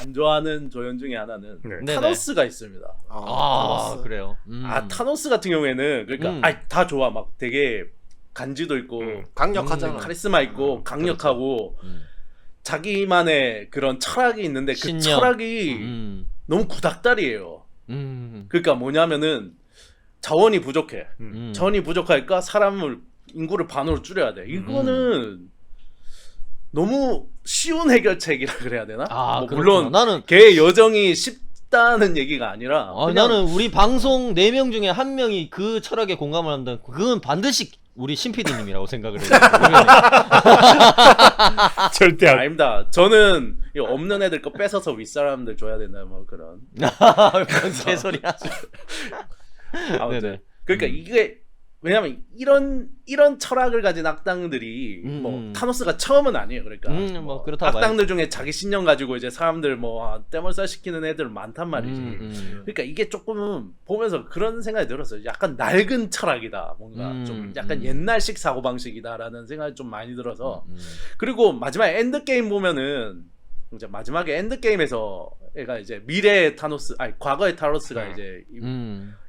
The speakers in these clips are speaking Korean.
안 좋아하는 조연 중에 하나는 네. 타노스가 있습니다. 타노스. 그래요. 타노스 같은 경우에는 그러니까 다 좋아. 막 되게 간지도 있고 강력하잖아. 카리스마 있고 강력하고 자기만의 그런 철학이 있는데 그 신념. 철학이 너무 구닥다리예요. 그러니까 뭐냐면은 자원이 부족해. 자원이 부족하니까 사람을 인구를 반으로 줄여야 돼. 이거는 너무 쉬운 해결책이라 그래야 되나? 뭐 물론 나는 걔의 여정이 쉽다는 얘기가 아니라 그냥 나는 우리 방송 4명 중에 1명이 그 철학에 공감을 한다. 그건 반드시 우리 신 PD님이라고 생각을 해요. 절대 안. 아닙니다. 저는 이 없는 애들 거 뺏어서 윗사람들 줘야 된다 뭐 그런. 뭔 개소리야. 아무튼 네네. 그러니까 이게 왜냐면 이런 철학을 가진 악당들이 뭐 타노스가 처음은 아니에요. 그러니까 뭐 그렇다고 악당들 중에 자기 신념 가지고 이제 사람들 뭐 떼물살 시키는 애들 많단 말이지. 그러니까 이게 조금 보면서 그런 생각이 들었어요. 약간 낡은 철학이다. 뭔가 좀 약간 옛날식 사고방식이다라는 생각이 좀 많이 들어서. 그리고 마지막에 엔드게임 보면은 이제 마지막에 엔드게임에서 얘가 이제 미래의 타노스 아니 과거의 타노스가 이제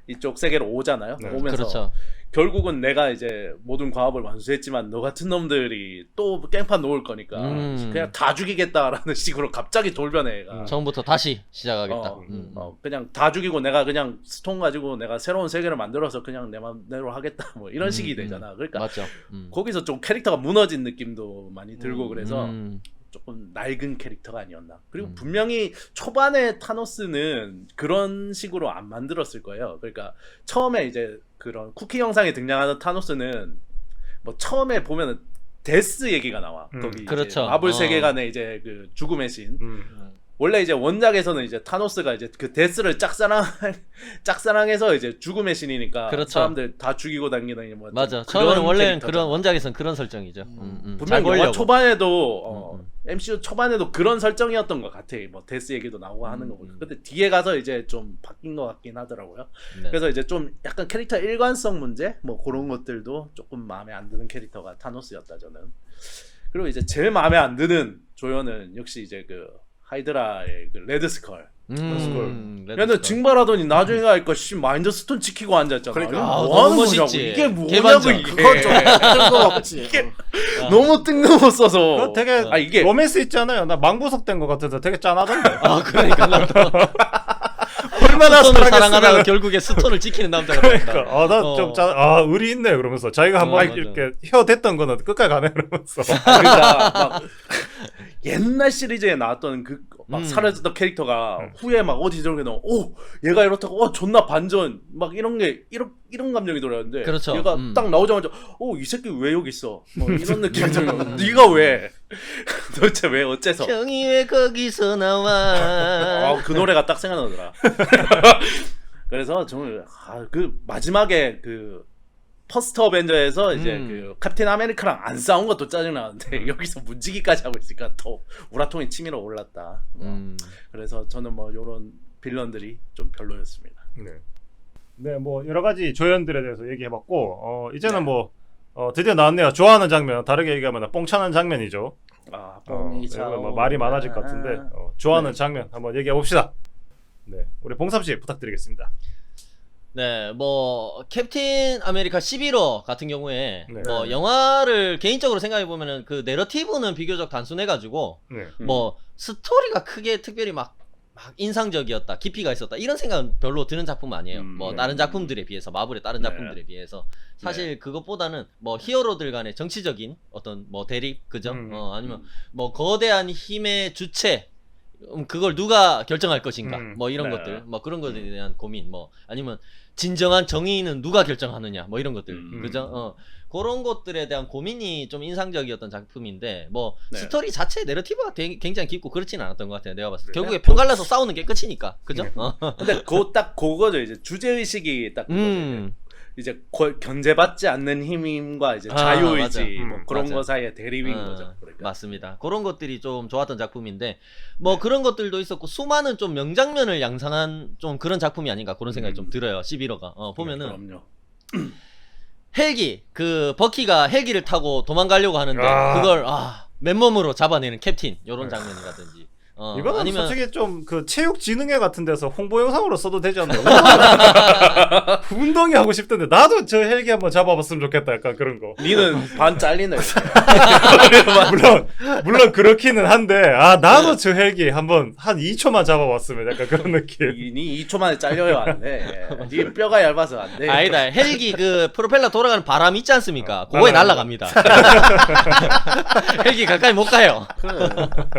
이쪽 세계로 오잖아요. 오면서 그렇죠. 결국은 내가 이제 모든 과업을 완수했지만 너 같은 놈들이 또 깽판 놓을 거니까 그냥 다 죽이겠다라는 식으로 갑자기 돌변해. 얘가. 처음부터 다시 시작하겠다. 그냥 다 죽이고 내가 그냥 스톤 가지고 내가 새로운 세계를 만들어서 그냥 내 맘대로 하겠다 뭐 이런 식이 되잖아. 그러니까 맞죠. 거기서 좀 캐릭터가 무너진 느낌도 많이 들고 그래서 조금 낡은 캐릭터가 아니었나. 그리고 분명히 초반에 타노스는 그런 식으로 안 만들었을 거예요. 그러니까 처음에 이제 그런 쿠키 영상에 등장하는 타노스는 뭐 처음에 보면은 데스 얘기가 나와. 거기 그렇죠. 마블 세계관의 이제 그 죽음의 신. 원래 이제 원작에서는 이제 타노스가 이제 그 데스를 짝사랑해서 이제 죽음의 신이니까 그렇죠. 사람들 다 죽이고 다니는 뭐 맞아. 처음에는 원래는 그런 원작에서는 그런 설정이죠. 분명 영화 초반에도 MCU 초반에도 그런 설정이었던 것 같아. 뭐 데스 얘기도 나오고 하는 거 보니까. 근데 뒤에 가서 이제 좀 바뀐 것 같긴 하더라고요. 네. 그래서 이제 좀 약간 캐릭터 일관성 문제 뭐 그런 것들도 조금 마음에 안 드는 캐릭터가 타노스였다 저는. 그리고 이제 제일 마음에 안 드는 조연은 역시 이제 그 하이드라의 그 레드스컬. 얘는 증발하더니 나중에 가니까 마인드 스톤 지키고 앉았잖아. 그러니까. 뭐 하는 너무 거냐고. 멋있지. 이게 뭐냐고 개반전. 이게. 그건 좀 뜬금없지. 너무 뜬금없어서. 그거 되게 이게 로맨스 있잖아요. 나 망부석된 것 같아서 되게 짠하던데. 그러니까 얼마나 스톤을 사랑하다가 사랑하다가 결국에 스톤을 지키는 남자가 그러니까 된다. 나 좀 짠. 의리 있네 그러면서 자기가 한번 맞아. 이렇게 혀 댔던 거는 끝까지 가네 그러면서. 그러니까 막 옛날 시리즈에 나왔던 그 막 사라졌던 캐릭터가 후에 막 어디 저렇게 나오, 얘가 이렇다고, 존나 반전, 막 이런 게 이런 감정이 들었는데, 그렇죠. 얘가 딱 나오자마자, 이 새끼 왜 여기 있어? 뭐 이런 느낌이 들어요. 네가 왜? 도대체 왜 어째서? 형이 왜 거기서 나와? 그 노래가 딱 생각나더라. 그래서 정말 그 마지막에 그 퍼스트 어벤져에서 이제 그 캡틴 아메리카랑 안 싸운 것도 짜증나는데 여기서 문지기까지 하고 있으니까 더 우라통이 치밀어 올랐다. 그래서 저는 뭐 요런 빌런들이 좀 별로였습니다. 네, 뭐 여러 가지 조연들에 대해서 얘기해봤고 이제는 뭐 드디어 나왔네요. 좋아하는 장면 다르게 얘기하면 뽕차는 장면이죠. 뽕이 뭐 말이 많아질 것 같은데 좋아하는 장면 한번 얘기해 봅시다. 네, 우리 봉삼 씨 부탁드리겠습니다. 네, 뭐 캡틴 아메리카 11호 같은 경우에 네. 뭐 영화를 개인적으로 생각해 보면은 그 내러티브는 비교적 단순해가지고 뭐 스토리가 크게 특별히 막 인상적이었다, 깊이가 있었다 이런 생각은 별로 드는 작품은 아니에요. 뭐 다른 작품들에 비해서 마블의 다른 작품들에 비해서 사실 그것보다는 뭐 히어로들 간의 정치적인 어떤 뭐 대립 그죠? 아니면 뭐 거대한 힘의 주체. 그걸 누가 결정할 것인가 뭐 이런 것들 뭐 그런 것에 대한 고민 뭐 아니면 진정한 정의는 누가 결정하느냐 뭐 이런 것들 그죠? 그런 것들에 대한 고민이 좀 인상적이었던 작품인데 뭐 스토리 자체 내러티브가 굉장히 깊고 그렇지는 않았던 것 같아요. 내가 봤을 때 결국에 편 갈라서 싸우는 게 끝이니까 그죠? 근데 딱 그거죠. 이제 주제의식이 딱 그거죠. 이제 견제받지 않는 힘과 이제 자유의지 뭐 그런 거 사이에 대립인 거죠. 그러니까. 맞습니다. 그런 것들이 좀 좋았던 작품인데 뭐 그런 것들도 있었고 수많은 좀 명장면을 양산한 좀 그런 작품이 아닌가 그런 생각이 좀 들어요. 11호가 보면은 그럼요. 헬기 그 버키가 헬기를 타고 도망가려고 하는데 그걸 맨몸으로 잡아내는 캡틴 요런 장면이라든지 이거는 아니면 솔직히 좀 그 체육진흥회 같은 데서 홍보 영상으로 써도 되지 않나? 운동이 하고 싶던데 나도 저 헬기 한번 잡아봤으면 좋겠다. 약간 그런 거. 니는 반 잘리네. 물론 그렇기는 한데 나도 저 헬기 한번 한 2초만 잡아봤으면 약간 그런 느낌. 니 2초 만에 잘려요 안 돼. 니 뼈가 얇아서 안 돼. 아니다. 헬기 그 프로펠러 돌아가는 바람 있지 않습니까? 그거에 날아갑니다. 헬기 가까이 못 가요.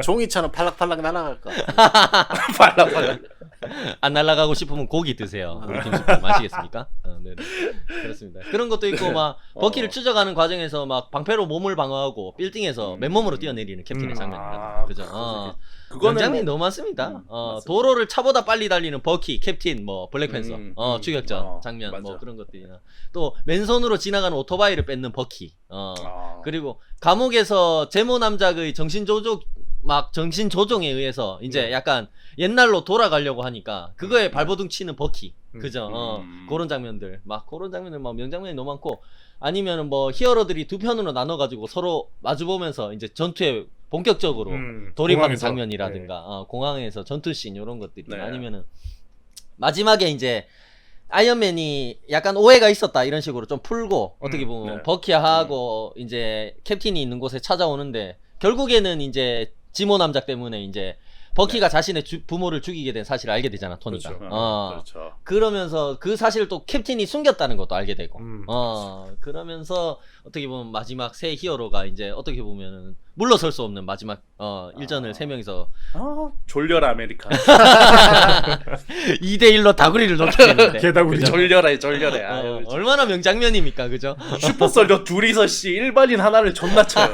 종이처럼 팔락팔락 날아갈 거. 발라발라. 안 날아가고 싶으면 고기 드세요. 우리 김수님 마시겠습니까? 네. 그렇습니다. 그런 것도 있고 막 버키를 추적하는 과정에서 막 방패로 몸을 방어하고 빌딩에서 맨몸으로 뛰어내리는 캡틴의 장면이라든가. 그죠? 그런 장면이 너무 많습니다. 도로를 차보다 빨리 달리는 버키, 캡틴, 뭐 블랙팬서, 추격전 장면, 맞아. 뭐 그런 것들이나 또 맨손으로 지나가는 오토바이를 뺏는 버키, 그리고 감옥에서 제모 남작의 정신 조종에 의해서 이제 약간 옛날로 돌아가려고 하니까 그거에 발버둥 치는 버키, 그죠? 그런 장면들, 막 명장면이 너무 많고, 아니면은 뭐 히어로들이 두 편으로 나눠가지고 서로 마주보면서 이제 전투에 본격적으로 돌입하는 공항에서. 장면이라든가, 공항에서 전투씬 이런 것들이, 네. 아니면은 마지막에 이제 아이언맨이 약간 오해가 있었다 이런 식으로 좀 풀고, 어떻게 보면 네. 버키하고 이제 캡틴이 있는 곳에 찾아오는데, 결국에는 이제 지모 남작 때문에 이제 버키가 자신의 부모를 죽이게 된 사실을 알게 되잖아, 토니가. 그렇죠. 그렇죠. 그러면서 그 사실을 또 캡틴이 숨겼다는 것도 알게 되고, 그러면서 어떻게 보면 마지막 새 히어로가 이제 어떻게 보면은 물러설 수 없는 마지막 일전을 세 명이서 졸려라 아메리카. 2대1로 다구리를 놓게 되는데 개다구리. 졸려라. 아유, 얼마나 명장면입니까, 그죠? 슈퍼솔저 둘이서 일반인 하나를 존나 쳐요.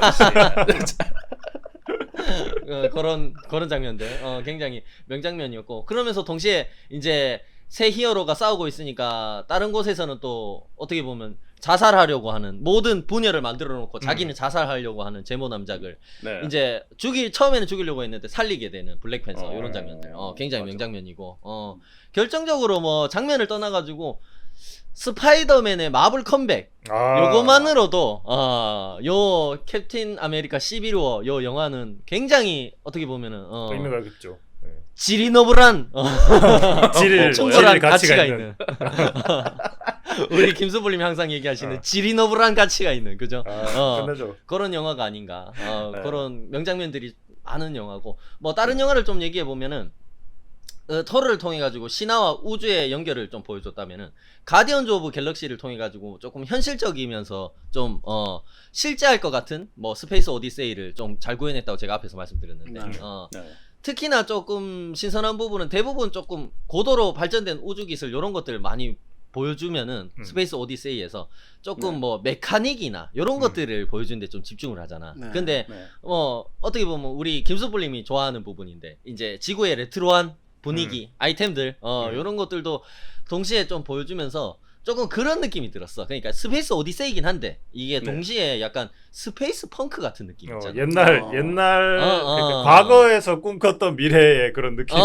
그런 장면들 굉장히 명장면이었고, 그러면서 동시에 이제 새 히어로가 싸우고 있으니까 다른 곳에서는 또 어떻게 보면 자살하려고 하는, 모든 분열을 만들어 놓고 자기는 자살하려고 하는 제모 남작을 네. 이제 처음에는 죽이려고 했는데 살리게 되는 블랙팬서, 이런 장면들 굉장히 맞아. 명장면이고, 결정적으로 뭐 장면을 떠나가지고 스파이더맨의 마블 컴백, 요거만으로도 요 캡틴 아메리카 시빌워 요 영화는 굉장히 어떻게 보면은 의미가 있겠죠. 지리너블한 질을 충분한 가치가 가치가 있는. 있는 우리 김수불님이 항상 얘기하시는 지리너블한 가치가 있는, 그죠? 끝내죠. 그런 영화가 아닌가. 네. 그런 명장면들이 많은 영화고, 뭐 다른 영화를 좀 얘기해 보면은 토르를 통해 가지고 신화와 우주의 연결을 좀 보여줬다면은 가디언즈 오브 갤럭시를 통해 가지고 조금 현실적이면서 좀 실제할 것 같은 뭐 스페이스 오디세이를 좀 잘 구현했다고 제가 앞에서 말씀드렸는데, 네. 특히나 조금 신선한 부분은 대부분 조금 고도로 발전된 우주 기술 이런 것들을 많이 보여주면은 스페이스 오디세이에서 조금 네. 뭐 메카닉이나 이런 것들을 보여주는데 좀 집중을 하잖아. 네. 근데 네. 어떻게 보면 우리 김수불님이 좋아하는 부분인데, 이제 지구의 레트로한 분위기, 아이템들 이런 것들도 동시에 좀 보여주면서 조금 그런 느낌이 들었어. 그러니까 스페이스 오디세이긴 한데 이게 동시에 약간 스페이스 펑크 같은 느낌 있잖아. 옛날 그러니까 과거에서 꿈꿨던 미래의 그런 느낌.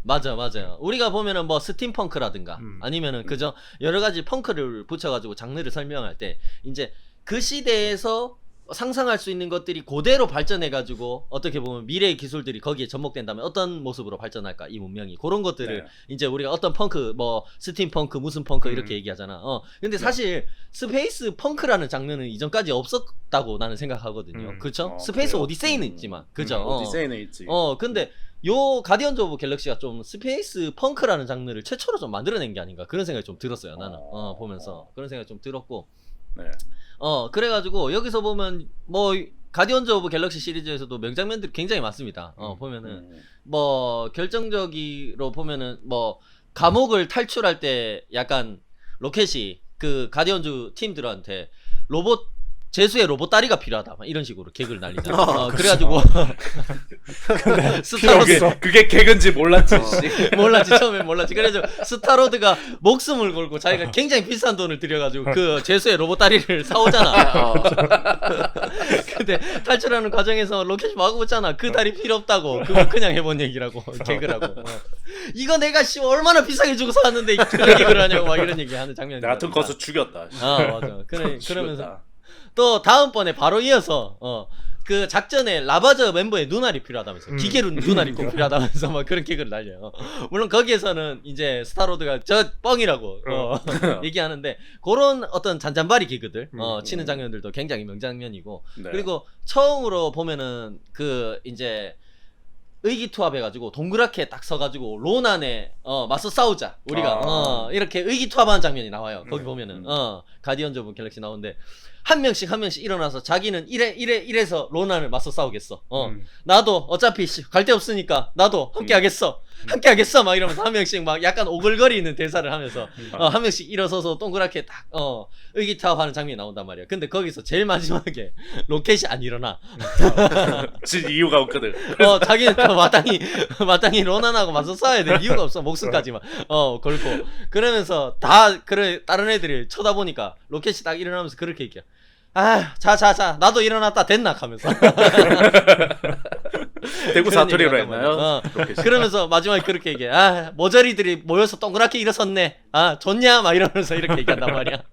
맞아. 우리가 보면은 뭐 스팀펑크라든가 아니면은 그저 여러 가지 펑크를 붙여가지고 장르를 설명할 때 이제 그 시대에서 상상할 수 있는 것들이 그대로 발전해가지고 어떻게 보면 미래의 기술들이 거기에 접목된다면 어떤 모습으로 발전할까, 이 문명이. 그런 것들을 이제 우리가 어떤 펑크, 뭐 스팀펑크, 무슨 펑크 이렇게 얘기하잖아. 근데 사실 스페이스 펑크라는 장르는 이전까지 없었다고 나는 생각하거든요. 그렇죠? 스페이스 그래요? 오디세이는 있지만, 그죠? 오디세이는 있지. 근데 요 가디언즈 오브 갤럭시가 좀 스페이스 펑크라는 장르를 최초로 좀 만들어낸 게 아닌가, 그런 생각이 좀 들었어요, 나는. 보면서 그런 생각이 좀 들었고, 네. 그래가지고 여기서 보면 뭐 가디언즈 오브 갤럭시 시리즈에서도 명장면들이 굉장히 많습니다. 보면은 뭐 결정적으로 보면은 뭐 감옥을 탈출할 때 약간 로켓이 그 가디언즈 팀들한테 제수의 로봇 다리가 필요하다, 막 이런 식으로 개그를 날리잖아. 그래가지고 그게 개근지 몰랐지. 씨. 몰랐지, 처음엔 몰랐지. 그래서 스타로드가 목숨을 걸고 자기가 굉장히 비싼 돈을 들여가지고 그 제수의 로봇 다리를 사오잖아. 근데 탈출하는 과정에서 로켓이 마구 붙잖아. 그 다리 필요 없다고, 그거 그냥 해본 얘기라고, 개그라고. 이거 내가 얼마나 비싸게 주고 샀는데 그런 얘기를 하냐고, 막 이런 얘기 하는 장면이. 나 같은 거서 죽였다. 맞아. 그러면서 죽였다. 또 다음번에 바로 이어서 그 작전에 라바저 멤버의 눈알이 필요하다면서 기계로 눈알이 꼭 필요하다면서 막 그런 개그를 날려요. 물론 거기에서는 이제 스타로드가 저 뻥이라고 얘기하는데 그런 어떤 잔잔바리 개그들 치는 장면들도 굉장히 명장면이고 네. 그리고 처음으로 보면은 그 이제 의기투합해가지고 동그랗게 딱 서가지고 로난에 맞서 싸우자 우리가 이렇게 의기투합하는 장면이 나와요. 거기 보면은 가디언즈 오브 갤럭시 나오는데 한 명씩 일어나서 자기는 이래서 로난을 맞서 싸우겠어. 나도 어차피 갈 데 없으니까 나도 함께 하겠어 막 이러면서 한 명씩 막 약간 오글거리는 대사를 하면서 한 명씩 일어서서 동그랗게 딱 의기투합하는 장면이 나온단 말이야. 근데 거기서 제일 마지막에 로켓이 안 일어나. 진 이유가 없거든. 자기는 마땅히 로난하고 맞서 싸워야 될 이유가 없어. 목숨까지만 걸고 그러면서 다른 애들이 쳐다보니까 로켓이 딱 일어나면서 그렇게 얘기해. 자 나도 일어났다 됐나 하면서 대구 사투리로 했나요? 그러면서 마지막에 그렇게 얘기해. 모자리들이 모여서 동그랗게 일어섰네. 좋냐 막 이러면서 이렇게 얘기한단 말이야.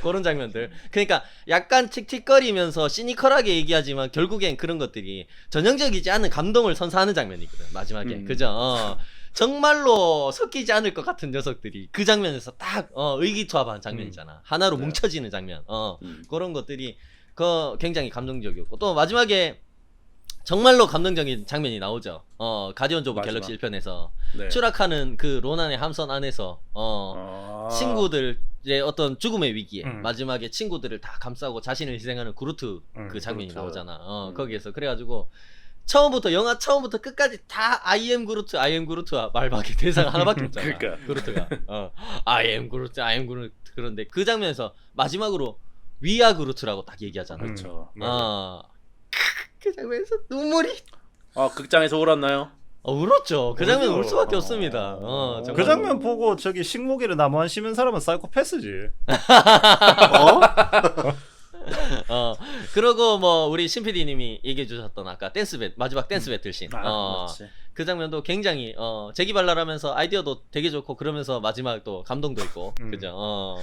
그런 장면들. 그러니까 약간 틱틱거리면서 시니컬하게 얘기하지만 결국엔 그런 것들이 전형적이지 않은 감동을 선사하는 장면이거든 마지막에. 그죠? 정말로 섞이지 않을 것 같은 녀석들이 그 장면에서 딱 의기투합한 장면이잖아. 하나로 뭉쳐지는 장면. 그런 것들이 굉장히 감동적이었고 또 마지막에 정말로 감동적인 장면이 나오죠. 가디언즈 오브 갤럭시 1편에서 추락하는 그 로난의 함선 안에서 친구들의 어떤 죽음의 위기에 마지막에 친구들을 다 감싸고 자신을 희생하는 그루트 그 장면이 나오잖아. 거기에서 그래가지고 영화 처음부터 끝까지 다 I am 그루트와 말밖에 대사가 하나밖에 없잖아. 그러니까. 그루트가 I am 그루트 그런데 그 장면에서 마지막으로 We are 그루트라고 딱 얘기하잖아. 그렇죠. 그 장면에서 눈물이 극장에서 울었나요? 울었죠. 그 장면 울 수밖에 없습니다. 그 장면 보고 저기 식목일에 나무 안 심은 사람은 사이코패스지. 그러고 뭐 우리 신 PD님이 얘기해 주셨던 아까 마지막 댄스 배틀 씬. 그 장면도 굉장히 재기발랄하면서 아이디어도 되게 좋고 그러면서 마지막 또 감동도 있고 그죠.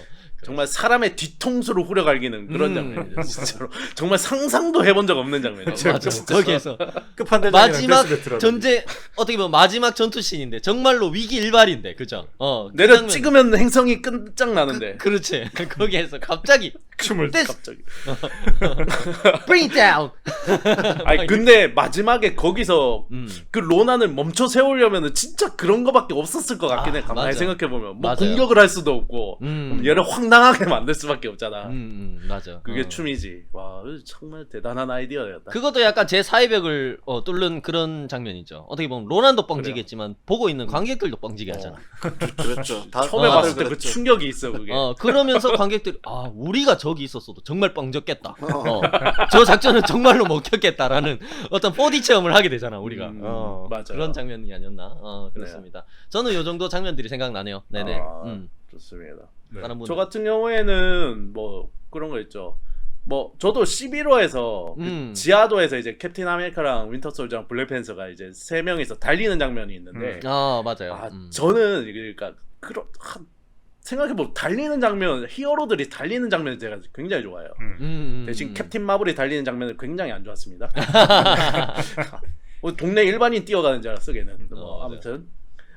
정말 사람의 뒤통수로 후려갈기는 그런 장면이죠. 진짜로 정말 상상도 해본 적 없는 장면이죠. 맞아. 거기에서 끝판대장이랑 마지막 전제 어떻게 보면 마지막 전투 씬인데 정말로 위기 일발인데 그죠. 내려 장면- 찍으면 행성이 끝장나는데. 그렇지. 거기에서 갑자기 춤을 갑자기. bring it down. 아니 근데 마지막에 거기서 그 로난을 멈춰 세우려면은 진짜 그런 거밖에 없었을 것 같긴 해. 가만히 맞아. 생각해 보면 뭐 맞아요. 공격을 할 수도 없고 얘를 황당하게 만들 수밖에 없잖아. 맞아. 그게 춤이지. 와 정말 대단한 아이디어였다. 그것도 약간 제 사회벽을 뚫는 그런 장면이죠. 어떻게 보면 로난도 뻥지겠지만 보고 있는 관객들도 뻥지게 하잖아. 그렇죠. 처음에 아, 봤을 때 그 충격이 있어 그게. 그러면서 관객들이 우리가 저기 있었어도 정말 뻥졌겠다. 저 작전은 정말로 먹혔겠다라는 어떤 4D 체험을 하게 되잖아 우리가. 맞아요. 그런 장면이 아니었나. 그렇습니다. 저는 요 정도 장면들이 생각나네요. 네네. 좋습니다. 다른 분들. 저 같은 경우에는 뭐 그런 거 있죠. 뭐 저도 11호에서 그 지하도에서 이제 캡틴 아메리카랑 윈터 솔저랑 블랙팬서가 이제 세 명이서 달리는 장면이 있는데 맞아요. 저는 그러니까 생각해보면 달리는 장면, 히어로들이 달리는 장면을 제가 굉장히 좋아해요. 대신 캡틴 마블이 달리는 장면을 굉장히 안 좋았습니다. 동네 일반인 뛰어가는 줄 알았어 걔는. 아무튼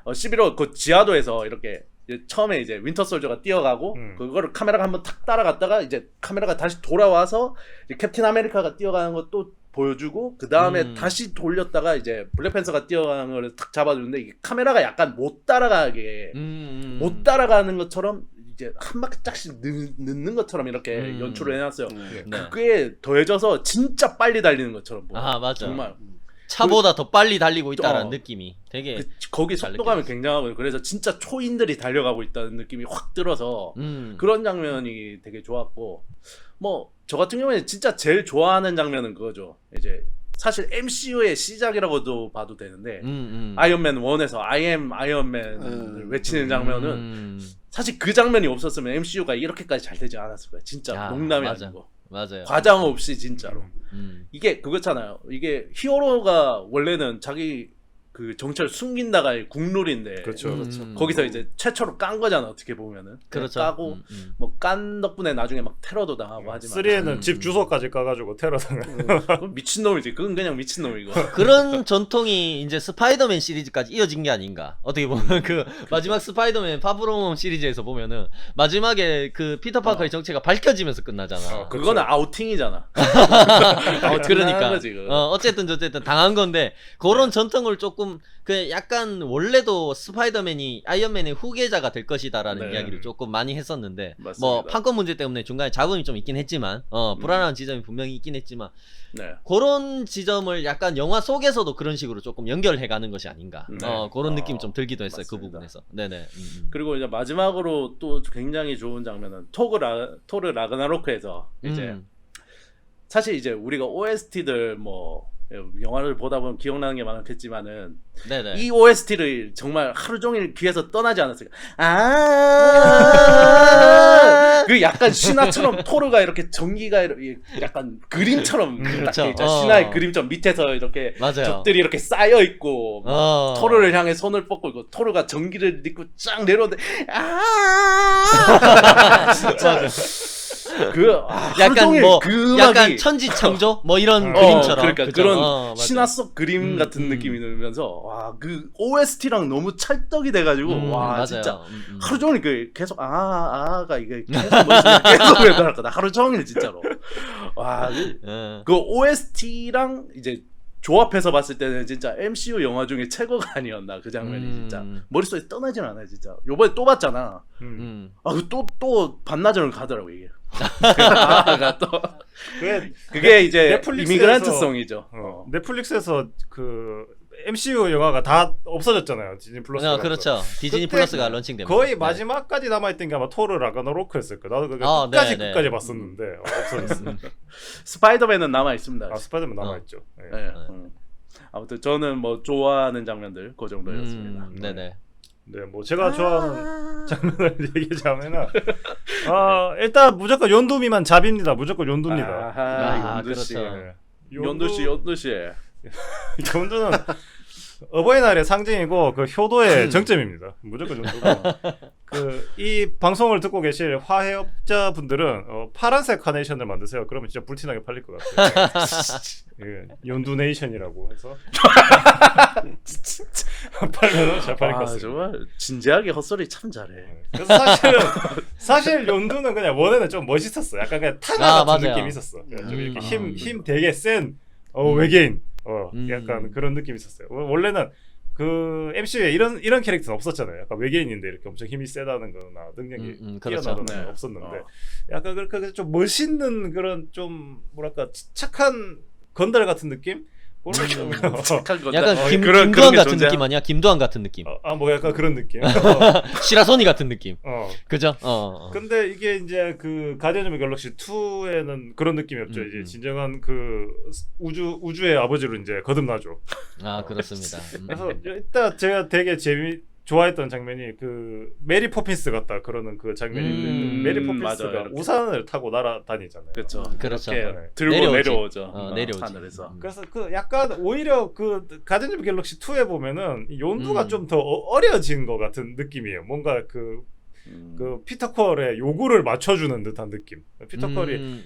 11호 그 지하도에서 이렇게 처음에 이제 윈터 솔저가 뛰어가고 그거를 카메라가 한번 탁 따라갔다가 이제 카메라가 다시 돌아와서 이제 캡틴 아메리카가 뛰어가는 것도 보여주고 그 다음에 다시 돌렸다가 이제 블랙팬서가 뛰어가는 걸 탁 잡아주는데 이게 카메라가 약간 못 따라가게 못 따라가는 것처럼 이제 한 바퀴 짝씩 늦는 것처럼 이렇게 연출을 해놨어요. 그게 더해져서 진짜 빨리 달리는 것처럼 보여. 맞아. 정말 차보다 더 빨리 달리고 있다는 느낌이 되게 거기 잘 속도감이 느껴졌어. 굉장하고 그래서 진짜 초인들이 달려가고 있다는 느낌이 확 들어서 그런 장면이 되게 좋았고 뭐 저 같은 경우에 진짜 제일 좋아하는 장면은 그거죠. 이제 사실 MCU의 시작이라고도 봐도 되는데 아이언맨 1에서 I am 아이언맨을 외치는 장면은 사실 그 장면이 없었으면 MCU가 이렇게까지 잘 되지 않았을 거예요. 진짜 농담이 아니고 맞아요. 과장 없이 진짜로. 이게 그거잖아요. 이게 히어로가 원래는 자기 그 정체를 숨긴다가 국룰인데 그렇죠. 거기서 이제 최초로 깐 거잖아 어떻게 보면은. 그렇죠. 까고 뭐 깐 덕분에 나중에 막 테러도 당하고 하지만 3에는 집 주소까지 까가지고 테러 당해. 그건 미친놈이지. 그건 그냥 미친놈이고. 그런 전통이 이제 스파이더맨 시리즈까지 이어진 게 아닌가. 어떻게 보면 그 마지막 스파이더맨 파브롬 시리즈에서 보면은 마지막에 그 피터 파커의 정체가 밝혀지면서 끝나잖아. 그거는 아우팅이잖아. 그러니까 거지, 그거. 어쨌든 당한 건데 그런 전통을 조금 그 약간 원래도 스파이더맨이 아이언맨의 후계자가 될 것이다라는 네. 이야기를 조금 많이 했었는데 맞습니다. 뭐 판권 문제 때문에 중간에 잡음이 좀 있긴 했지만 불안한 지점이 분명히 있긴 했지만 네. 그런 지점을 약간 영화 속에서도 그런 식으로 조금 연결해 가는 것이 아닌가. 네. 그런 느낌이 좀 들기도 했어요. 맞습니다. 그 부분에서. 네네. 그리고 이제 마지막으로 또 굉장히 좋은 장면은 토르 라그나로크에서 이제 사실 이제 우리가 OST들 뭐 영화를 보다 보면 기억나는 게 많겠지만은 네네. 이 OST를 정말 하루 종일 귀에서 떠나지 않았을까. 그 약간 신화처럼 토르가 이렇게 전기가 이렇게 약간 그림처럼 딱 그렇죠. 돼 있죠. 신화의 그림처럼 밑에서 이렇게 맞아요. 적들이 이렇게 쌓여 있고 막 토르를 향해 손을 뻗고 있고 토르가 전기를 딛고 쫙 내려오는데 진짜 하루 약간 종일 뭐 그 약간 음악이 천지창조 뭐 이런 그림처럼. 그러니까 그죠? 그런 맞아요. 신화 속 그림 같은 느낌이 들면서 와 그 OST랑 너무 찰떡이 돼가지고 와 맞아요. 진짜 하루 종일 그 계속 아가 이게 계속 머릿속에 계속 외도할 거다 하루 종일 진짜로 와 그 OST랑 이제 조합해서 봤을 때는 진짜 MCU 영화 중에 최고가 아니었나 그 장면이 진짜 머릿속에 떠나진 않아요 진짜 요번에 또 봤잖아 또 반나절을 가더라고 이게 또 그게 이제 넷플릭스에서 이미그란트성이죠 넷플릭스에서 그 MCU 영화가 다 없어졌잖아요. 디즈니 플러스가. 그렇죠. 디즈니 그때 플러스가 런칭되면서. 거의 네. 마지막까지 남아있던 게 아마 토르 라그나로크였을 거야. 나도 그게 아, 끝까지 네, 끝까지 봤었는데 없어졌어. 스파이더맨은 남아 있습니다. 스파이더맨 남아있죠. 네. 네. 아무튼 저는 뭐 좋아하는 장면들 그 정도였습니다. 네네. 네, 뭐 제가 좋아하는 장면을 얘기하자면은 일단 무조건 연두미만 잡입니다. 무조건 연두입니다. 아하, 연두 씨. 그렇죠. 네. 연두 씨. 연두는 어버이날의 상징이고 그 효도의 정점입니다. 무조건 연두고. 이 방송을 듣고 계실 화해업자 분들은 파란색 카네이션을 만드세요. 그러면 진짜 불티나게 팔릴 것 같아요. 연두네이션이라고 해서 팔면 잘 팔릴 것 같습니다. 정말 진지하게 헛소리 참 잘해. 그래서 사실 연두는 그냥 원에는 좀 멋있었어. 약간 그냥 타가 같은 맞아요. 느낌이 있었어. 좀 이렇게 힘 되게 센 외계인 약간 그런 느낌이 있었어요. 원래는 그 MCU에 이런 캐릭터는 없었잖아요. 약간 외계인인데 이렇게 엄청 힘이 세다는 거나 능력이 그렇죠. 뛰어나다는 네. 건 없었는데 약간 그렇게 좀 멋있는 그런 좀 뭐랄까 착한 건달 같은 느낌? 착한 건데. 약간 그런 김두한 게 같은 존재하- 느낌 아니야? 김두한 같은 느낌. 뭐 약간 그런 느낌. 시라소니 같은 느낌. 그죠? 근데 이게 이제 그 가디언 오브 갤럭시 2에는 그런 느낌이 없죠. 이제 진정한 그 우주의 아버지로 이제 거듭나죠. 그렇습니다. 그래서 일단 제가 되게 좋아했던 장면이 그 메리 포핀스 같다 그러는 그 장면인데 메리 포핀스가 맞아요. 우산을 타고 날아다니잖아요. 그렇죠. 그렇죠. 이렇게 들고 내려오지. 내려오죠. 내려오지. 하늘에서. 그래서 그 약간 오히려 그 가디언 오브 갤럭시 2에 보면은 이 연두가 좀 더 어려진 것 같은 느낌이에요. 뭔가 그 피터 퀄의 요구를 맞춰주는 듯한 느낌. 피터 퀄이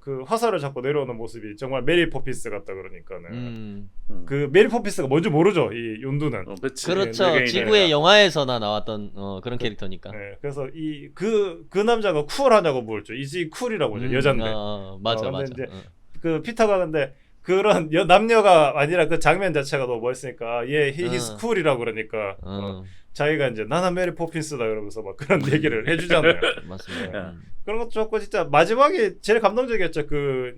그 화살을 잡고 내려오는 모습이 정말 메리 포핀스 같다 그러니까는 그 메리 포핀스가 뭔지 모르죠. 이 연두는. 그렇죠. 외계인이니까. 지구의 영화에서나 나왔던 그런 캐릭터니까. 네, 그래서 그 남자가 쿨하냐고 물었죠. 이지 쿨이라고 하죠. 여잔데. 맞아. 근데 이제 그 피터가 근데 그런 남녀가 아니라 그 장면 자체가 너무 멋있으니까 he's cool이라고 그러니까 자기가 이제 나는 메리 포핀스다 그러면서 막 그런 얘기를 해주잖아요. 맞습니다. 그런 것도 좋고 진짜 마지막에 제일 감동적이었죠. 그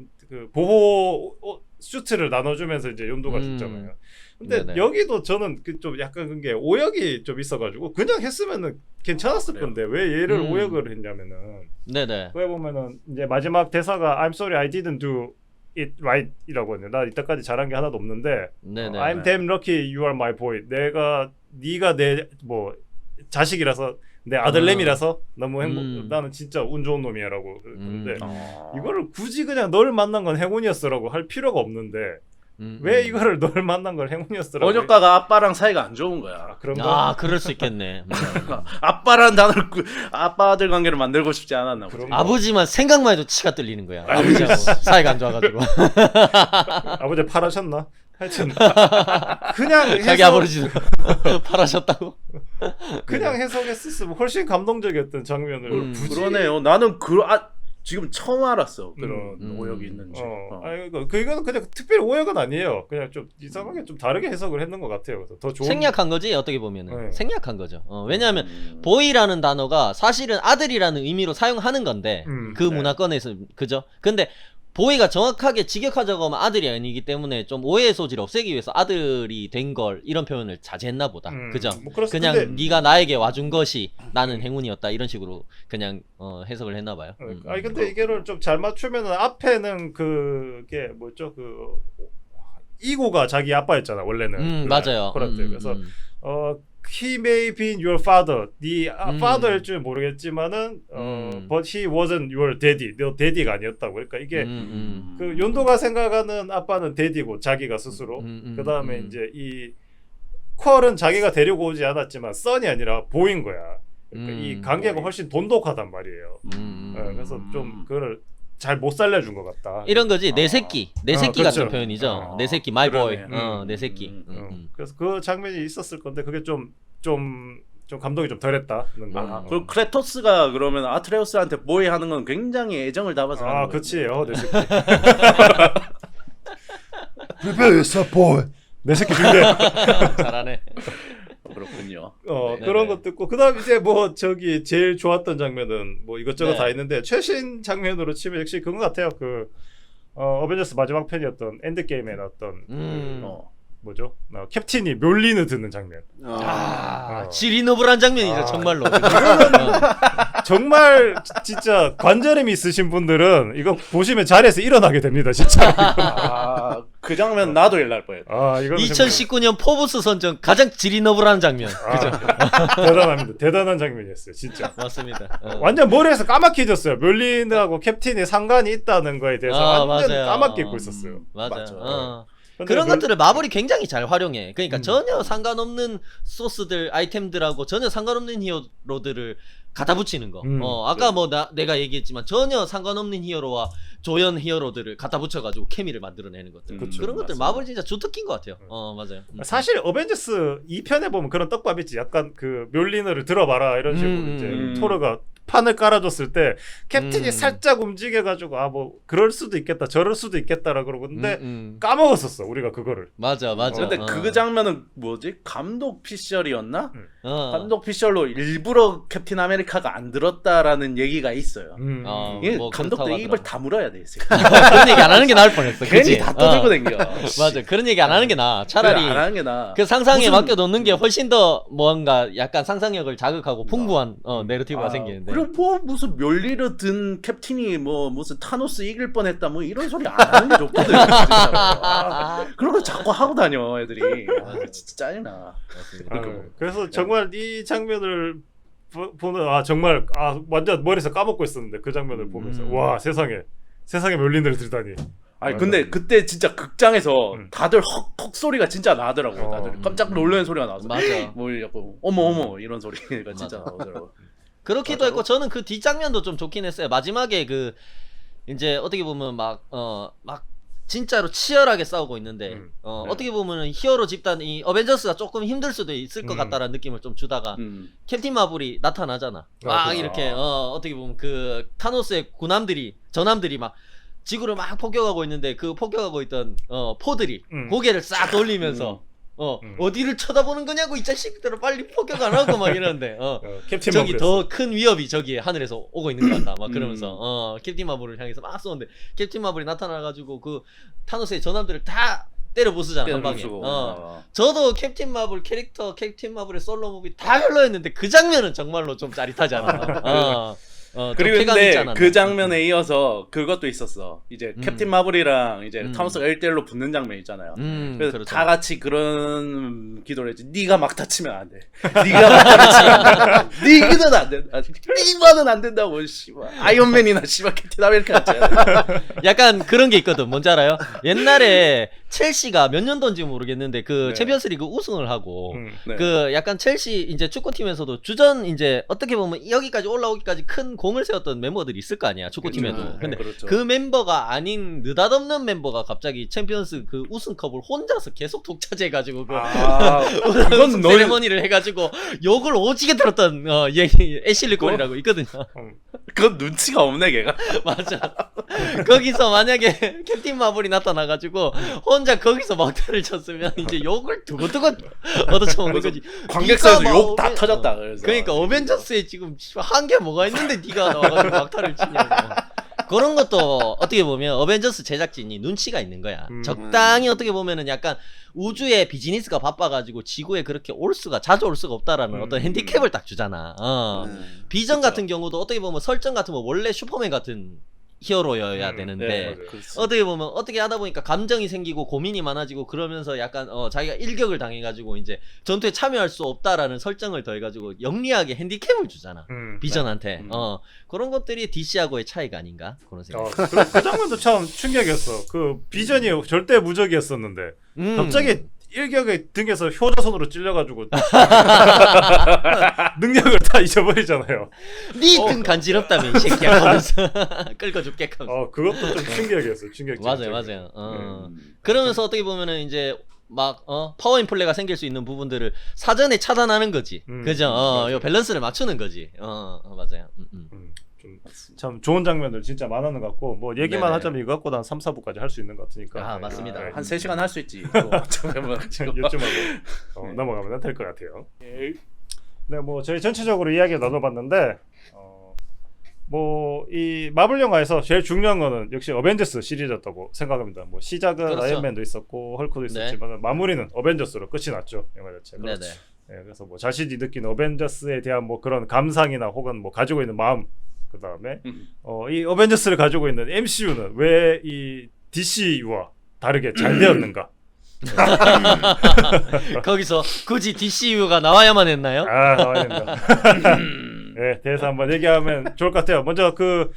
보호 슈트를 나눠주면서 이제 연두가 죽잖아요. 근데 네네. 여기도 저는 그 좀 약간 그게 오역이 좀 있어가지고 그냥 했으면은 괜찮았을 건데 왜 얘를 오역을 했냐면은 네네. 그에 보면은 이제 마지막 대사가 I'm sorry I didn't do it right 이라고 했네. 나 이때까지 잘한 게 하나도 없는데 네네. I'm damn lucky you are my boy. 네가 내 뭐 자식이라서 내 아들내미라서 너무 나는 진짜 운 좋은 놈이야라고 그러는데 이거를 굳이 그냥 널 만난 건 행운이었어라고 할 필요가 없는데 왜 이거를 널 만난 걸 행운이었더라고. 번역가가 아빠랑 사이가 안 좋은 거야. 그런가? 아, 그럴 수 있겠네. 아빠란 단어를 아빠들 관계를 만들고 싶지 않았나 보지. 아버지만 생각만 해도 치가 뚫리는 거야. 아버지하고 사이가 안 좋아가지고. 아버지 팔하셨나? 하여튼 그냥 자기 아버지도 팔하셨다고? 그냥 해석했었으면 훨씬 감동적이었던 장면을 굳이 그러네요. 나는 지금 처음 알았어. 그런 오역이 있는지. 이거는 그냥 특별히 오역은 아니에요. 그냥 좀 이상하게 좀 다르게 해석을 했는 것 같아요. 그래서 더 좋은 생략한 거지 어떻게 보면은. 네. 생략한 거죠. 왜냐하면 보이라는 단어가 사실은 아들이라는 의미로 사용하는 건데 그 문화권에서 그죠? 근데 보이가 정확하게 직역하자고 하면 아들이 아니기 때문에 좀 오해의 소지를 없애기 위해서 아들이 된 걸 이런 표현을 자제했나 보다. 그죠? 뭐 그냥 근데, 네가 나에게 와준 것이 나는 행운이었다 이런 식으로 그냥 해석을 했나 봐요. 아니 근데 이거를 좀 잘 맞추면은 앞에는 그게 뭐죠? 그 이고가 자기 아빠였잖아 원래는. 맞아요. 그래서 he may be your father. 네 father일 줄 모르겠지만은 but he wasn't your daddy. 너 daddy가 아니었다고. 그러니까 이게 그 윤도가 생각하는 아빠는 daddy고 자기가 스스로. 그다음에 이제 이 퀄은 자기가 데리고 오지 않았지만 son이 아니라 보인 거야. 그러니까 이 관계가 훨씬 돈독하단 말이에요. 그래서 좀 그거를 잘 못 살려준 것 같다. 이런 거지 내 새끼 같은 그렇죠. 표현이죠. 내 새끼 my boy. 내 새끼. 그래서 그 장면이 있었을 건데 그게 좀 감동이 좀 덜했다는 거. 그리고 크레토스가 그러면 아트레우스한테 보이 하는 건 굉장히 애정을 담아서 하는 거예요. 그치. 내 새끼. Prepare yourself, boy. 내 새끼 준대. 잘하네. 그렇군요. 그런 것도 있고 그다음 이제 뭐 저기 제일 좋았던 장면은 뭐 이것저것 다 있는데 최신 장면으로 치면 역시 그거 같아요. 그 어벤져스 마지막 편이었던 엔드게임에 나왔던 뭐죠? 캡틴이 멸리는 듣는 장면. 지리노블한 장면이죠 정말로. 정말 진짜 관절염이 있으신 분들은 이거 보시면 자리에서 일어나게 됩니다 진짜. 그 장면 나도 일날 뻔했다. 2019년 포브스 선정 가장 지리노블한 장면. 그죠? 대단합니다. 대단한 장면이었어요 진짜. 맞습니다. 완전 머리에서 까맣게졌어요. 멸리는하고 캡틴이 상관이 있다는 거에 대해서 완전 맞아요. 까맣게 입고 있었어요. 맞아요. 그런 것들을 마블이 굉장히 잘 활용해. 그러니까 전혀 상관없는 소스들, 아이템들하고 전혀 상관없는 히어로들을 갖다 붙이는 거. 아까 뭐 내가 얘기했지만 전혀 상관없는 히어로와 조연 히어로들을 갖다 붙여가지고 케미를 만들어내는 것들. 그런 것들 마블 진짜 주특기인 것 같아요. 맞아요. 사실 어벤져스 2편에 보면 그런 떡밥 있지. 약간 그 멸리너를 들어봐라 이런 식으로 이제 토르가 판을 깔아줬을 때 캡틴이 살짝 움직여가지고 뭐 그럴 수도 있겠다 저럴 수도 있겠다라 그러고 근데 까먹었었어 우리가 그거를. 맞아. 근데 그 장면은 뭐지? 감독 피셜이었나? 감독 피셜로 일부러 캡틴 아메리카가 안 들었다라는 얘기가 있어요. 이게 뭐 감독도 입을 다물어야 돼. 그런 얘기 안 하는 게 나을 뻔했어. 괜히 다 떠들고 댕겨. 맞아. 그런 얘기 안 하는 게 나아. 차라리 안 하는 게 나아. 그 상상에 맡겨놓는 게 훨씬 더 뭔가 약간 상상력을 자극하고 풍부한 내러티브가 생기는데. 그리고 뭐 무슨 멸리를 든 캡틴이 뭐 무슨 타노스 이길 뻔했다 뭐 이런 소리 안 하는 게 좋거든. 그런 거 자꾸 하고 다녀 애들이. 진짜 짜증나. 그래서 정말 이 장면을 보는 정말 완전 머리에서 까먹고 있었는데 그 장면을 보면서 와 세상에 멸린들을 들다니. 아니 근데 그때 진짜 극장에서 다들 헉헉 소리가 진짜 나더라고요. 다들 깜짝 놀라는 소리가 나서 맞아. 뭐 약간 어머 이런 소리가 진짜 나오더라고. 그렇기도 했고 저는 그 뒷장면도 좀 좋긴 했어요. 마지막에 그 이제 어떻게 보면 막 진짜로 치열하게 싸우고 있는데 어떻게 보면은 히어로 집단 이 어벤져스가 조금 힘들 수도 있을 것 같다라는 느낌을 좀 주다가 캡틴 마블이 나타나잖아. 막 이렇게 어떻게 보면 그 타노스의 전함들이 막 지구를 막 폭격하고 있는데 그 폭격하고 있던 포들이 고개를 싹 돌리면서 어디를 쳐다보는 거냐고 이 자식들은 빨리 폭격 안 하고 막 이러는데 캡틴 저기 더 큰 위협이 저기 하늘에서 오고 있는 것 같다 막 그러면서 캡틴 마블을 향해서 막 쏘는데 캡틴 마블이 나타나가지고 그 타노스의 전함들을 다 때려 부수잖아 한 방에. 저도 캡틴 마블 캐릭터 캡틴 마블의 솔로 무비 다 별로였는데 그 장면은 정말로 좀 짜릿하지 않았나. 그리고 근데 그 장면에 이어서 그것도 있었어. 이제 캡틴 마블이랑 이제 타노스가 1대1로 붙는 장면 있잖아요. 그래서 그렇죠. 다 같이 그런 기도를 했지. 네가 막 다치면 안 돼. 네가 막 다치면 안 돼. 네가는 안 된다. 네가는 안 된다고. 씨발. 아이언맨이나 씨발 캡틴 아메리카 같지. 약간 그런 게 있거든. 뭔지 알아요? 옛날에 첼시가 몇 년도인지 모르겠는데 그 네. 챔피언스리그 우승을 하고 네. 그 약간 첼시 이제 축구팀에서도 주전 이제 어떻게 보면 여기까지 올라오기까지 큰 공을 세웠던 멤버들이 있을 거 아니야 축구팀에도. 그렇죠. 근데 그렇죠. 그 멤버가 아닌 느닷없는 멤버가 갑자기 챔피언스 그 우승컵을 혼자서 계속 독차지해가지고 그 그건 너희 세레머니를 해가지고 욕을 오지게 들었던 얘기 애슐리 콜이라고 있거든요. 그건 눈치가 없네 걔가. 맞아. 거기서 만약에 캡틴 마블이 나타나가지고 혼자 거기서 막타를 쳤으면 이제 욕을 두고두고 얻어쳐먹는 거지. 관객석에서 네가 욕 다 막 터졌다. 그래서. 그러니까 어벤져스에 지금 한 게 뭐가 있는데 네가 나와가지고 막타를 치냐고. 그런 것도 어떻게 보면 어벤져스 제작진이 눈치가 있는 거야. 적당히 어떻게 보면은 약간 우주의 비즈니스가 바빠가지고 지구에 그렇게 자주 올 수가 없다라는 어떤 핸디캡을 딱 주잖아. 비전 그쵸. 같은 경우도 어떻게 보면 설정 같은 거 원래 슈퍼맨 같은 히어로여야 되는데 네, 어떻게 보면 어떻게 하다 보니까 감정이 생기고 고민이 많아지고 그러면서 약간 자기가 일격을 당해가지고 이제 전투에 참여할 수 없다라는 설정을 더해가지고 영리하게 핸디캡을 주잖아. 비전한테. 그런 것들이 DC하고의 차이가 아닌가 그런 생각. 그 장면도 참 충격이었어. 그 비전이 절대 무적이었었는데 갑자기 일격에 등에서 효자손으로 찔려가지고 능력을 다 잊어버리잖아요. 네 등 간지럽다며 이 새끼야 하면서 끌고 죽게 하면서. 그것도 좀 충격이었어. 충격. 맞아요. 그러면서 어떻게 보면은 이제 막 파워 인플레가 생길 수 있는 부분들을 사전에 차단하는 거지. 그죠? 요 밸런스를 맞추는 거지. 맞아요. 참 좋은 장면들 진짜 많았는 것 같고 뭐 얘기만 네네. 하자면 이거 갖고 한 3, 4부까지 할 수 있는 것 같으니까 맞습니다. 한 3시간 할 수 있지. 요쯤하고 넘어가면 될 것 같아요. 네, 뭐 저희 전체적으로 이야기 나눠봤는데 뭐 이 마블 영화에서 제일 중요한 거는 역시 어벤져스 시리즈였다고 생각합니다. 뭐 시작은 그렇죠. 아이언맨도 있었고 헐크도 있었지만 마무리는 어벤져스로 끝이 났죠. 영화 자체가. 네네. 네, 그래서 뭐 자신이 느낀 어벤져스에 대한 뭐 그런 감상이나 혹은 뭐 가지고 있는 마음 그 다음에 이 어벤져스를 가지고 있는 MCU는 왜 이 DCU와 다르게 잘 되었는가? 거기서 굳이 DCU가 나와야만 했나요? 나와야 된다. 네, 대해서 한번 얘기하면 좋을 것 같아요. 먼저 그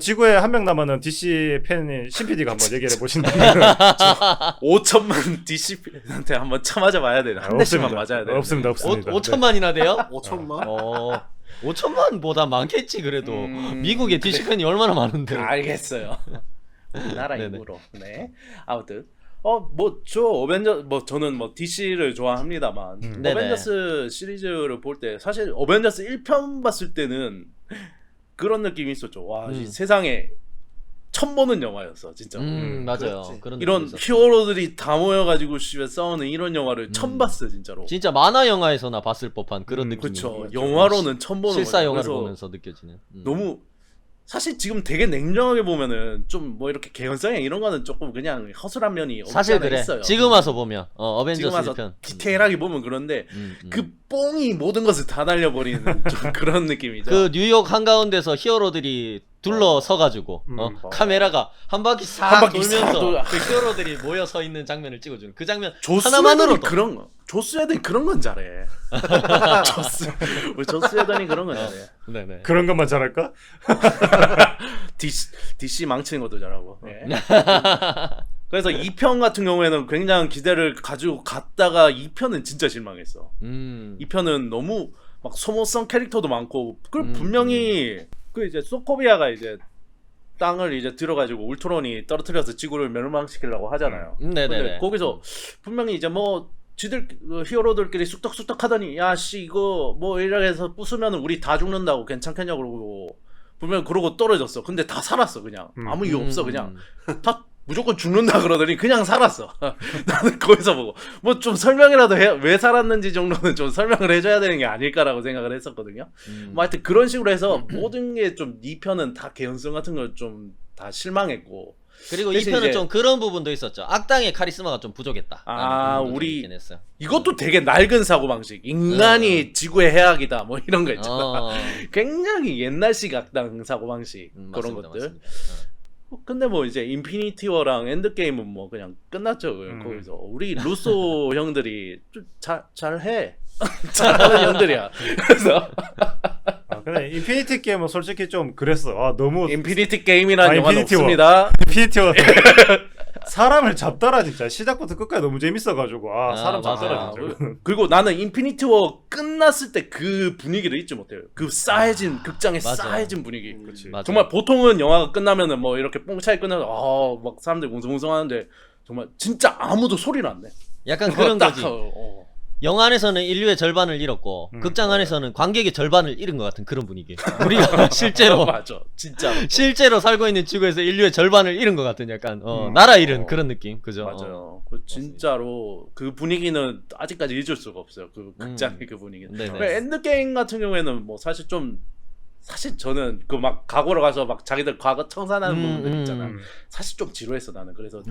지구에 한 명 남았는 DC 팬인 신PD가 한번 얘기를 해보신다면 5천만 DC한테 한번 쳐맞아 봐야 되나? 한 대씩만 맞아야 돼. 없습니다. 5천만이나 돼요? 5천만? 5천만보다 많겠지 그래도. 미국에 DC 팬이 얼마나 많은데. 알겠어요. 우리나라 네네. 입으로. 네. 아무튼 저는 뭐 DC를 좋아합니다만 네네. 어벤져스 시리즈를 볼 때 사실 어벤져스 1편 봤을 때는 그런 느낌이 있었죠. 와, 이 세상에 처음 보는 영화였어, 진짜. 맞아요. 그렇지. 그런 이런 느낌이 있었어. 히어로들이 다 모여가지고 싸우는 이런 영화를 처음 봤어, 진짜로. 진짜 만화 영화에서나 봤을 법한 그런 느낌이. 그렇죠. 영화로는 처음 보는 실사 거죠. 영화를 그래서 보면서 느껴지는. 너무 사실 지금 되게 냉정하게 보면은 좀 뭐 이렇게 개연성 이런 거는 조금 그냥 허술한 면이 없지 사실 않아 그래. 있어요. 지금 와서 보면 지금 어벤져스 와서 1편 디테일하게 보면 그런데 그 뽕이 모든 것을 다 날려버리는 좀 그런 느낌이죠. 그 뉴욕 한가운데서 히어로들이 둘러서가지고 카메라가 한 바퀴 싹 바퀴 싹 돌면서 그 히어로들이 모여 서 있는 장면을 찍어주는 그 장면 조스 하나만으로도 헤던이 그런 거. 조스 헤던이 그런 건 잘해. 조스 헤던이 그런 건 잘해. 네네. 그런 것만 잘할까? DC 망치는 것도 잘하고. 네. 그래서 2편 같은 경우에는 굉장히 기대를 가지고 갔다가 2편은 진짜 실망했어. 2편은 너무 막 소모성 캐릭터도 많고 그 분명히 그 이제 소코비아가 이제 땅을 이제 들어가지고 울트론이 떨어뜨려서 지구를 멸망시키려고 하잖아요. 네네네. 근데 거기서 분명히 이제 뭐 지들 히어로들끼리 쑥덕쑥덕 하더니 야씨 이거 뭐 이렇게 해서 부수면 우리 다 죽는다고 괜찮겠냐고 그러고 분명히 그러고 떨어졌어. 근데 다 살았어 그냥 아무 이유 없어 그냥 다 무조건 죽는다 그러더니 그냥 살았어. 나는 거기서 보고 뭐 좀 설명이라도 해, 왜 살았는지 정도는 좀 설명을 해줘야 되는 게 아닐까라고 생각을 했었거든요. 뭐 하여튼 그런 식으로 해서 모든 게 좀 2편은 다 개연성 같은 걸 좀 다 실망했고 그리고 대신 2편은 이제- 좀 그런 부분도 있었죠. 악당의 카리스마가 좀 부족했다. 우리 이것도 되게 낡은 사고방식 인간이 지구의 해악이다 뭐 이런 거 있잖아. 굉장히 옛날식 악당 사고방식 그런 맞습니다, 것들. 맞습니다. 근데 뭐 이제 인피니티 워랑 엔드게임은 뭐 그냥 끝났죠. 거기서 우리 루소 형들이 좀 잘해. 잘하는 형들이야. 그래서 근데 인피니티 게임은 솔직히 좀 그랬어. 너무 인피니티 게임이라는 영화는 인피니티 워. 없습니다. 인피니티 워 사람을 잡더라 진짜. 시작부터 끝까지 너무 재밌어가지고 사람 맞아요. 잡더라 진짜. 그리고 나는 인피니티 워 끝났을 때 그 분위기를 잊지 못해요. 그 싸해진 극장의 맞아. 싸해진 분위기. 그렇지. 맞아. 정말 보통은 영화가 끝나면은 뭐 이렇게 뽕차이 끝나서 막 사람들이 웅성웅성하는데 정말 진짜 아무도 소리를 안 내. 약간 그런 딱, 거지. 영화 안에서는 인류의 절반을 잃었고 극장 안에서는 관객의 절반을 잃은 것 같은 그런 분위기. 우리가 실제로 맞아, 진짜. 실제로 살고 있는 지구에서 인류의 절반을 잃은 것 같은 약간 나라 잃은 그런 느낌, 그죠? 맞아요. 그 진짜로 그 분위기는 아직까지 잊을 수가 없어요. 그 극장의 그 분위기는. 네네. 엔드게임 같은 경우에는 뭐 사실 저는 그 막 과거로 가서 막 자기들 과거 청산하는 부분들 있잖아. 사실 좀 지루했어 나는. 그래서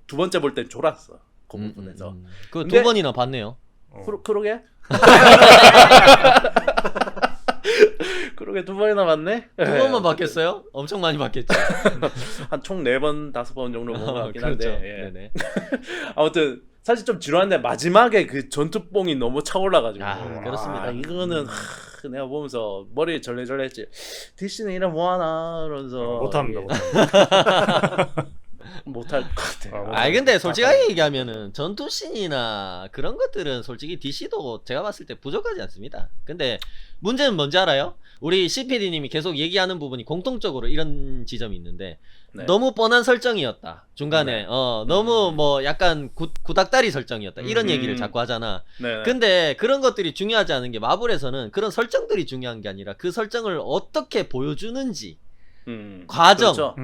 두 번째 볼 땐 졸았어. 그 부분에서. 그 근데- 2번이나 봤네요. 그러게. 그러게 2번이나 봤네. 2번만 봤겠어요? 엄청 많이 봤겠죠. 한 총 4번, 5번 정도 본 것 같긴 그렇죠. 한데. 예. 네네. 아무튼 사실 좀 지루한데 마지막에 그 전투뽕이 너무 차올라가지고. 그렇습니다. 이거는 내가 보면서 머리 절레절레했지. DC는 이래 뭐하나 이러면서. 못합니다. 못할 것 같아. 아니 근데 솔직하게 얘기하면은 전투씬이나 그런 것들은 솔직히 DC도 제가 봤을 때 부족하지 않습니다. 근데 문제는 뭔지 알아요? 우리 CPD님이 계속 얘기하는 부분이 공통적으로 이런 지점이 있는데 네. 너무 뻔한 설정이었다 중간에. 너무 뭐 약간 구닥다리 설정이었다 이런 얘기를 자꾸 하잖아. 네. 근데 그런 것들이 중요하지 않은 게 마블에서는 그런 설정들이 중요한 게 아니라 그 설정을 어떻게 보여주는지 과정, 그렇죠.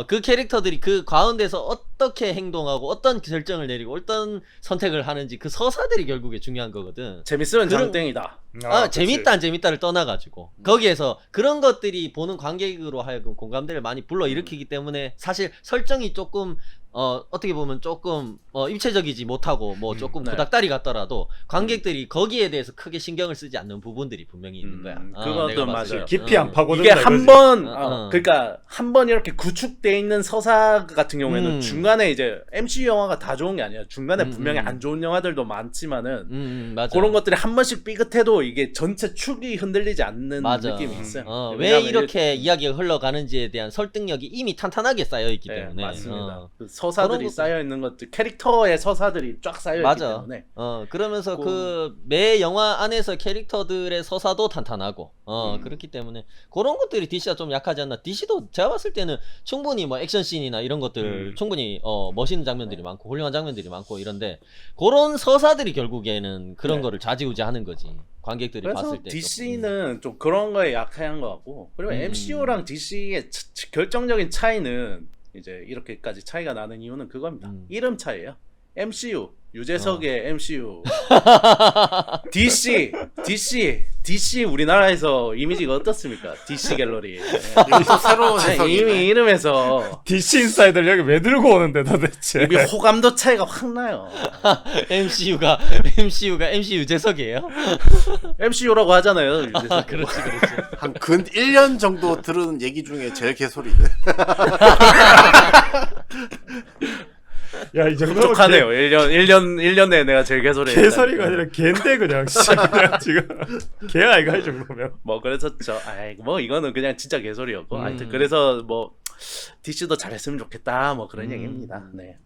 그 캐릭터들이 그 가운데서 어떻게 행동하고 어떤 결정을 내리고 어떤 선택을 하는지 그 서사들이 결국에 중요한 거거든. 재밌으면 그런- 장땡이다. 재밌다 안 재밌다를 떠나가지고 거기에서 그런 것들이 보는 관객으로 하여금 공감대를 많이 불러일으키기 때문에 사실 설정이 조금 어떻게 보면 조금 입체적이지 못하고 뭐 조금 네. 구닥다리 같더라도 관객들이 거기에 대해서 크게 신경을 쓰지 않는 부분들이 분명히 있는 거야. 그것도 내가 봤을 맞아요. 때. 깊이 안 파고든다. 이게 한 이거지. 번, 어. 그러니까 한 번 이렇게 구축돼 있는 서사 같은 경우에는 음. 중간에 이제 MCU 영화가 다 좋은 게 아니야. 중간에 분명히 안 좋은 영화들도 많지만은 맞아. 그런 것들이 한 번씩 삐끗해도 이게 전체 축이 흔들리지 않는 맞아. 느낌이 있어요. 왜 왜냐하면 이렇게 이야기가 흘러가는지에 대한 설득력이 이미 탄탄하게 쌓여 있기 네, 때문에. 맞습니다. 그 그런 서사들이 것도- 쌓여 있는 것들, 캐릭터의 서사들이 쫙 쌓여 있기 맞아. 때문에. 그러면서 그- 그 매 영화 안에서 캐릭터들의 서사도 탄탄하고, 그렇기 때문에 그런 것들이 DC가 좀 약하지 않나. DC도 제가 봤을 때는 충분히 뭐 액션씬이나 이런 것들 충분히 멋있는 장면들이 많고 훌륭한 장면들이 많고 이런데 그런 서사들이 결국에는 그런 네. 거를 좌지우지하는 거지. 관객들이 그래서 봤을 때. DC는 좀 그런 거에 약한 것 같고, 그리고 MCU랑 DC의 결정적인 차이는 이제 이렇게까지 차이가 나는 이유는 그겁니다. 이름 차이예요. MCU 유재석의 MCU DC 우리나라에서 이미지가 어떻습니까? DC 갤러리. 여기서 새로운 네, 해석이 이미 이름에서 DC 인사이드를 여기 왜 들고 오는데 도대체? 이미 호감도 차이가 확 나요. MCU가 MC 유재석이에요? MCU라고 하잖아요. 유재석. 그렇지. 한근 1년 정도 들은 얘기 중에 제일 개소리네. 야, 이 정도면 부족하네요. 1년 내에 내가 제일 개소리. 개소리가 아니라 개인데 그냥 그냥 지금 개야 이거 이 정도면. 뭐 그랬었죠. 뭐 이거는 그냥 진짜 개소리였고. 하여튼 그래서 뭐 DC도 잘했으면 좋겠다. 뭐 그런 얘기입니다. 네.